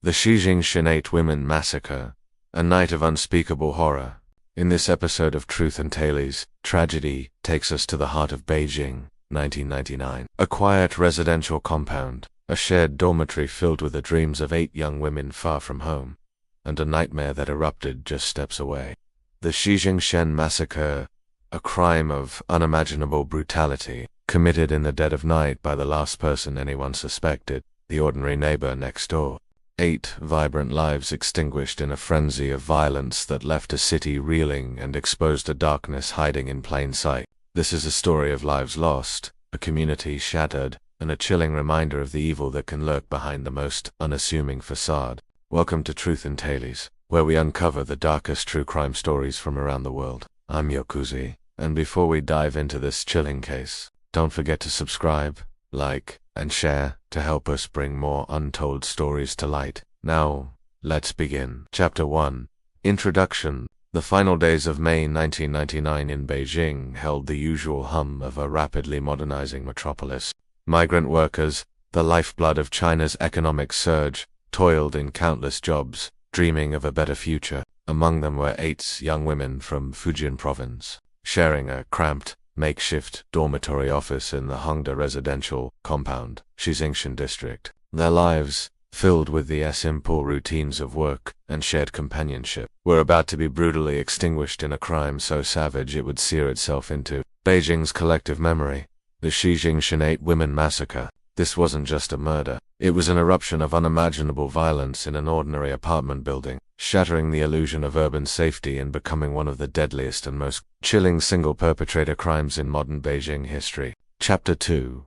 The Shijingshan Eight Women Massacre, a night of unspeakable horror. In this episode of Truth and Tales, tragedy takes us to the heart of Beijing, 1999. A quiet residential compound, a shared dormitory filled with the dreams of 8 young women far from home, and a nightmare that erupted just steps away. The Shijingshan Massacre, a crime of unimaginable brutality, committed in the dead of night by the last person anyone suspected, the ordinary neighbor next door. 8 vibrant lives extinguished in a frenzy of violence that left a city reeling and exposed a darkness hiding in plain sight. This is a story of lives lost, a community shattered, and a chilling reminder of the evil that can lurk behind the most unassuming facade. Welcome to Truth and Tales, where we uncover the darkest true crime stories from around the world. I'm Yokuzi, and before we dive into this chilling case, don't forget to subscribe, like, and share to help us bring more untold stories to light. Now, let's begin. Chapter 1. Introduction. The final days of May 1999 in Beijing held the usual hum of a rapidly modernizing metropolis. Migrant workers, the lifeblood of China's economic surge, toiled in countless jobs, dreaming of a better future. Among them were 8 young women from Fujian province, sharing a cramped, makeshift dormitory office in the Hongda residential compound, Shijingshan district. Their lives, filled with the simple routines of work and shared companionship, were about to be brutally extinguished in a crime so savage it would sear itself into Beijing's collective memory. The Shijingshan Eight Women Massacre. This wasn't just a murder. It was an eruption of unimaginable violence in an ordinary apartment building, shattering the illusion of urban safety and becoming one of the deadliest and most chilling single-perpetrator crimes in modern Beijing history. Chapter 2.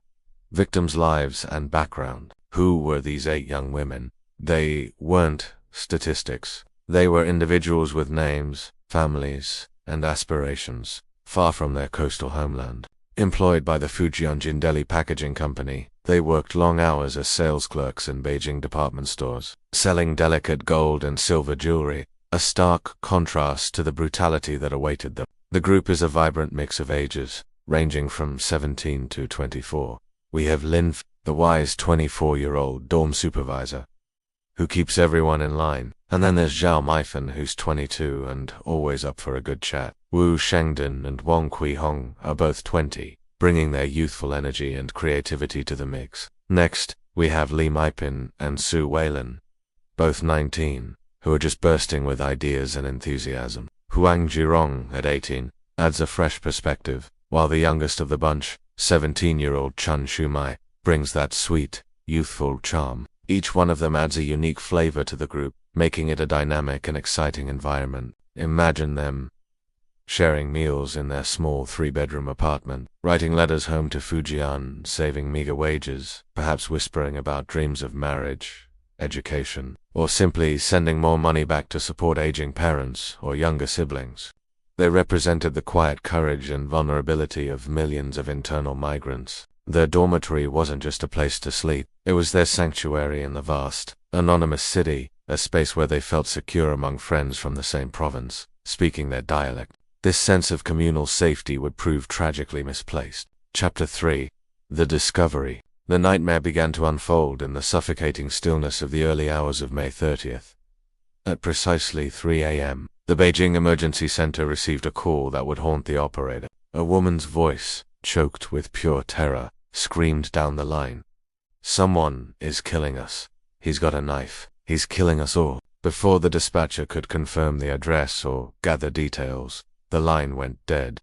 Victims' lives and background. Who were these 8 young women? They weren't statistics. They were individuals with names, families, and aspirations, far from their coastal homeland. Employed by the Fujian Delhi Packaging Company, they worked long hours as sales clerks in Beijing department stores, selling delicate gold and silver jewelry, a stark contrast to the brutality that awaited them. The group is a vibrant mix of ages, ranging from 17 to 24. We have Lin, the wise 24-year-old dorm supervisor, who keeps everyone in line, and then there's Zhao Meifan, who's 22 and always up for a good chat. Wu Shengden and Wang Kuihong are both 20, bringing their youthful energy and creativity to the mix. Next, we have Li Maipin and Su Weilin, both 19, who are just bursting with ideas and enthusiasm. Huang Jirong, at 18, adds a fresh perspective, while the youngest of the bunch, 17-year-old Chen Shumai, brings that sweet, youthful charm. Each one of them adds a unique flavor to the group, making it a dynamic and exciting environment. Imagine them sharing meals in their small 3-bedroom apartment, writing letters home to Fujian, saving meager wages, perhaps whispering about dreams of marriage, education, or simply sending more money back to support aging parents or younger siblings. They represented the quiet courage and vulnerability of millions of internal migrants. Their dormitory wasn't just a place to sleep, it was their sanctuary in the vast, anonymous city, a space where they felt secure among friends from the same province, speaking their dialect. This sense of communal safety would prove tragically misplaced. Chapter 3. The Discovery. The nightmare began to unfold in the suffocating stillness of the early hours of May 30th. At precisely 3 a.m., the Beijing Emergency Center received a call that would haunt the operator. A woman's voice, choked with pure terror, screamed down the line. "Someone is killing us. He's got a knife. He's killing us all." Before the dispatcher could confirm the address or gather details, the line went dead,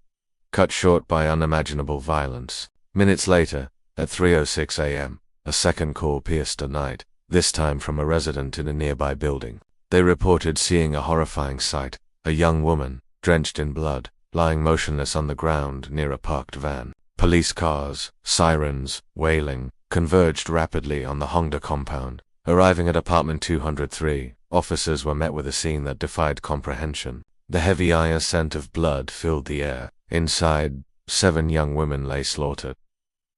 cut short by unimaginable violence. Minutes later, at 3:06 a.m., a second call pierced the night, this time from a resident in a nearby building. They reported seeing a horrifying sight, a young woman, drenched in blood, lying motionless on the ground near a parked van. Police cars, sirens, wailing, converged rapidly on the Hongda compound. Arriving at apartment 203, officers were met with a scene that defied comprehension. The heavy scent of blood filled the air. Inside, 7 young women lay slaughtered.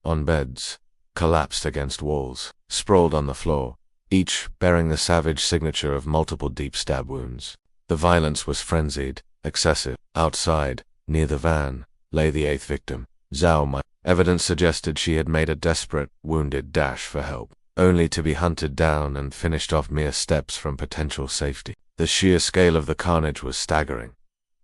On beds, collapsed against walls, sprawled on the floor, each bearing the savage signature of multiple deep stab wounds. The violence was frenzied, excessive. Outside, near the van, lay the 8th victim, Zhao Mai. Evidence suggested she had made a desperate, wounded dash for help. only to be hunted down and finished off mere steps from potential safety. The sheer scale of the carnage was staggering.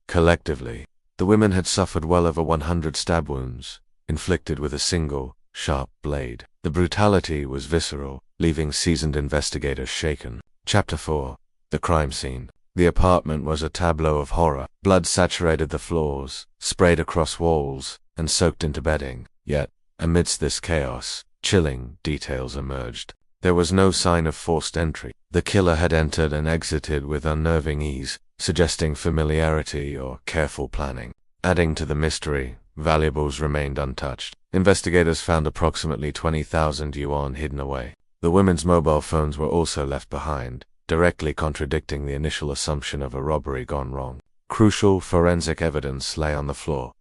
Collectively, the women had suffered well over 100 stab wounds, inflicted with a single, sharp blade. The brutality was visceral, leaving seasoned investigators shaken. Chapter 4. The crime scene. The apartment was a tableau of horror. Blood saturated the floors, sprayed across walls, and soaked into bedding. Yet, amidst this chaos, chilling details emerged. There was no sign of forced entry. The killer had entered and exited with unnerving ease, suggesting familiarity or careful planning. Adding to the mystery, valuables remained untouched. Investigators found approximately 20,000 yuan hidden away. The women's mobile phones were also left behind, directly contradicting the initial assumption of a robbery gone wrong. Crucial forensic evidence lay on the floor.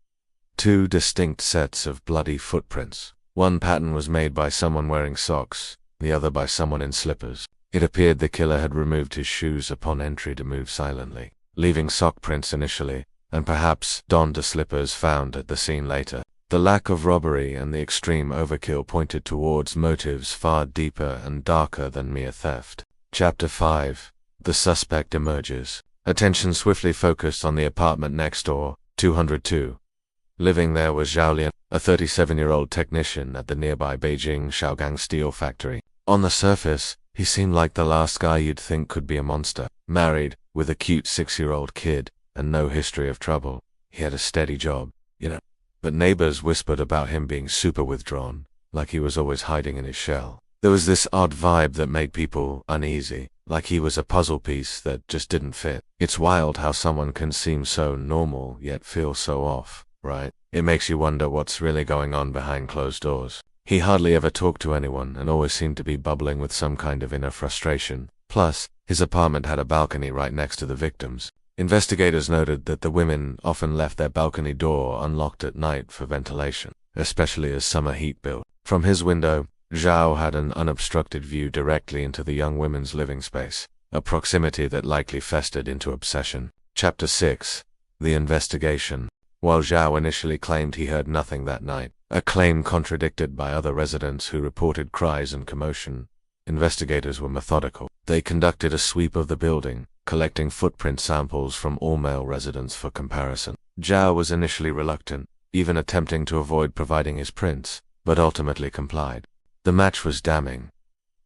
2 distinct sets of bloody footprints. One pattern was made by someone wearing socks, the other by someone in slippers. It appeared the killer had removed his shoes upon entry to move silently, leaving sock prints initially, and perhaps donned the slippers found at the scene later. The lack of robbery and the extreme overkill pointed towards motives far deeper and darker than mere theft. Chapter 5. The suspect emerges. Attention swiftly focused on the apartment next door, 202. Living there was Zhao Lian, a 37-year-old technician at the nearby Beijing Shaogang steel factory. On the surface, he seemed like the last guy you'd think could be a monster. Married, with a cute 6-year-old kid, and no history of trouble. He had a steady job, but neighbors whispered about him being super withdrawn, like he was always hiding in his shell. There was this odd vibe that made people uneasy, like he was a puzzle piece that just didn't fit. It's wild how someone can seem so normal yet feel so off, right? It makes you wonder what's really going on behind closed doors. He hardly ever talked to anyone and always seemed to be bubbling with some kind of inner frustration. Plus, his apartment had a balcony right next to the victim's. Investigators noted that the women often left their balcony door unlocked at night for ventilation, especially as summer heat built. From his window, Zhao had an unobstructed view directly into the young women's living space, a proximity that likely festered into obsession. Chapter 6. The investigation. While Zhao initially claimed he heard nothing that night, a claim contradicted by other residents who reported cries and commotion, investigators were methodical. They conducted a sweep of the building, collecting footprint samples from all male residents for comparison. Zhao was initially reluctant, even attempting to avoid providing his prints, but ultimately complied. The match was damning.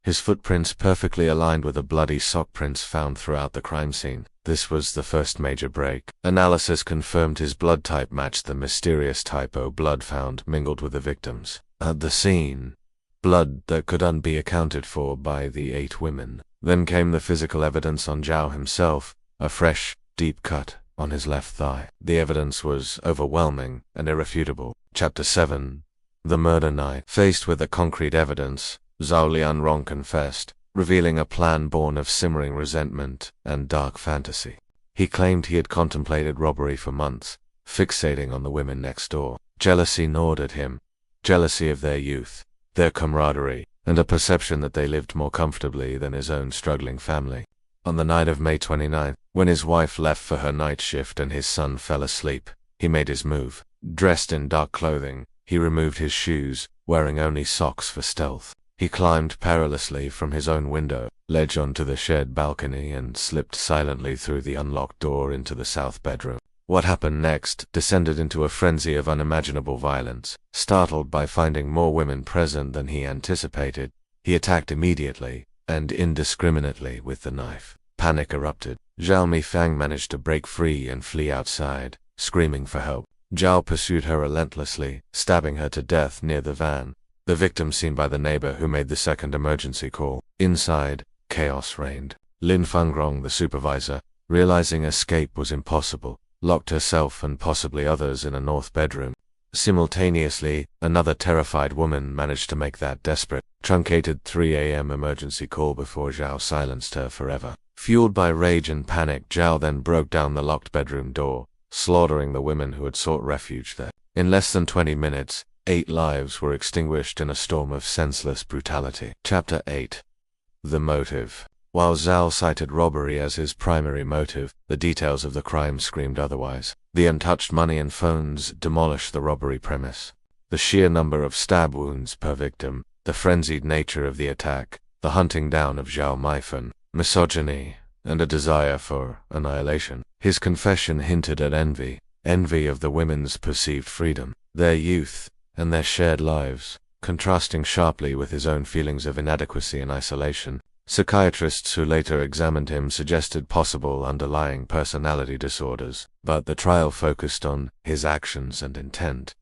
His footprints perfectly aligned with the bloody sock prints found throughout the crime scene. This was the first major break. Analysis confirmed his blood type matched the mysterious type O blood found mingled with the victims. At the scene, blood that couldn't be accounted for by the 8 women. Then came the physical evidence on Zhao himself, a fresh, deep cut on his left thigh. The evidence was overwhelming and irrefutable. Chapter 7. The murder night. Faced with the concrete evidence, Zhao Lianrong confessed, revealing a plan born of simmering resentment and dark fantasy. He claimed he had contemplated robbery for months, fixating on the women next door. Jealousy gnawed at him, jealousy of their youth, their camaraderie, and a perception that they lived more comfortably than his own struggling family. On the night of May 29th, when his wife left for her night shift and his son fell asleep, he made his move. Dressed in dark clothing, he removed his shoes, wearing only socks for stealth. He climbed perilously from his own window, ledge onto the shared balcony, and slipped silently through the unlocked door into the south bedroom. What happened next descended into a frenzy of unimaginable violence. Startled by finding more women present than he anticipated, he attacked immediately and indiscriminately with the knife. Panic erupted. Zhao Mifang managed to break free and flee outside, screaming for help. Zhao pursued her relentlessly, stabbing her to death near the van, the victim seen by the neighbor who made the second emergency call. Inside, chaos reigned. Lin Fengrong, the supervisor, realizing escape was impossible, locked herself and possibly others in a north bedroom. Simultaneously, another terrified woman managed to make that desperate, truncated 3 a.m. emergency call before Zhao silenced her forever. Fueled by rage and panic, Zhao then broke down the locked bedroom door, slaughtering the women who had sought refuge there. In less than 20 minutes, 8 lives were extinguished in a storm of senseless brutality. Chapter 8. The motive. While Zhao cited robbery as his primary motive, the details of the crime screamed otherwise. The untouched money and phones demolished the robbery premise. The sheer number of stab wounds per victim, the frenzied nature of the attack, the hunting down of Zhao Maifan, misogyny, and a desire for annihilation. His confession hinted at envy of the women's perceived freedom, their youth, and their shared lives, contrasting sharply with his own feelings of inadequacy and isolation. Psychiatrists who later examined him suggested possible underlying personality disorders, but the trial focused on his actions and intent.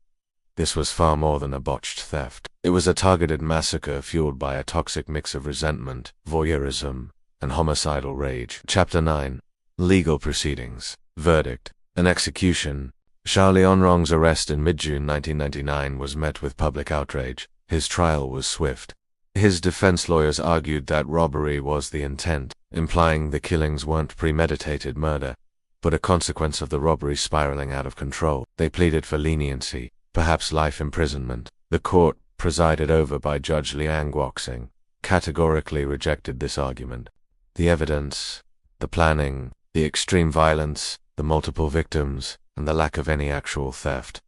This was far more than a botched theft. It was a targeted massacre fueled by a toxic mix of resentment, voyeurism, and homicidal rage. Chapter 9. Legal Proceedings. Verdict. An execution. Xiao Lianrong's arrest in mid-June 1999 was met with public outrage. His trial was swift. His defense lawyers argued that robbery was the intent, implying the killings weren't premeditated murder, but a consequence of the robbery spiraling out of control. They pleaded for leniency, perhaps life imprisonment. The court, presided over by Judge Liang Guoxing, categorically rejected this argument. The evidence, the planning, the extreme violence, the multiple victims, and the lack of any actual theft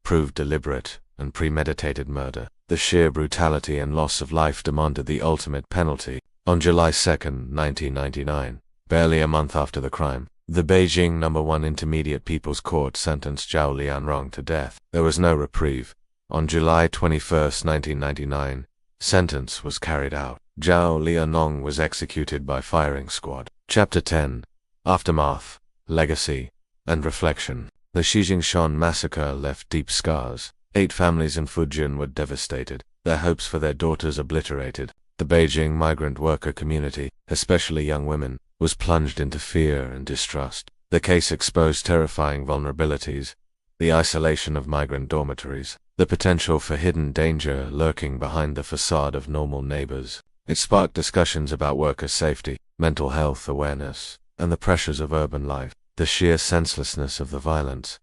proved deliberate and premeditated murder. The sheer brutality and loss of life demanded the ultimate penalty. On July 2, 1999, barely a month after the crime, the Beijing No. 1 Intermediate People's Court sentenced Zhao Lianrong to death. There was no reprieve. On July 21, 1999, sentence was carried out. Zhao Lianrong was executed by firing squad. Chapter 10. Aftermath, Legacy, and Reflection. The Shijingshan Massacre left deep scars. 8 families in Fujian were devastated, their hopes for their daughters obliterated. The Beijing migrant worker community, especially young women, was plunged into fear and distrust. The case exposed terrifying vulnerabilities: the isolation of migrant dormitories, the potential for hidden danger lurking behind the facade of normal neighbors. It sparked discussions about worker safety, mental health awareness, and the pressures of urban life. The sheer senselessness of the violence,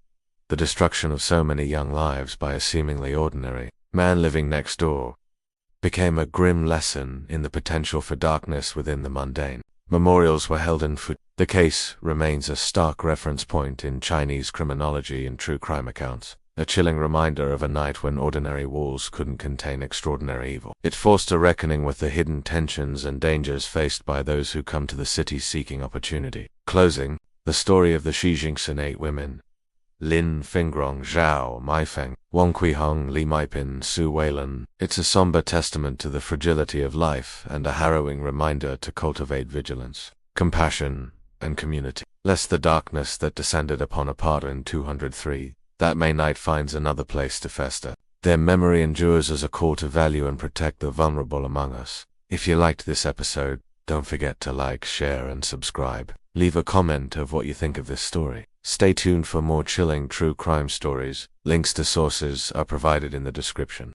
the destruction of so many young lives by a seemingly ordinary man living next door, became a grim lesson in the potential for darkness within the mundane. Memorials were held in Fujian. The case remains a stark reference point in Chinese criminology and true crime accounts, a chilling reminder of a night when ordinary walls couldn't contain extraordinary evil. It forced a reckoning with the hidden tensions and dangers faced by those who come to the city seeking opportunity. Closing. The story of the Shijingshan 8 women, Lin Fingrong, Zhao Maifeng, Wang Quihong, Li Maipin, Su Weilan. It's a somber testament to the fragility of life and a harrowing reminder to cultivate vigilance, compassion, and community, lest the darkness that descended upon Apata in 203, that May night finds another place to fester. Their memory endures as a call to value and protect the vulnerable among us. If you liked this episode, don't forget to like, share, and subscribe. Leave a comment of what you think of this story. Stay tuned for more chilling true crime stories. Links to sources are provided in the description.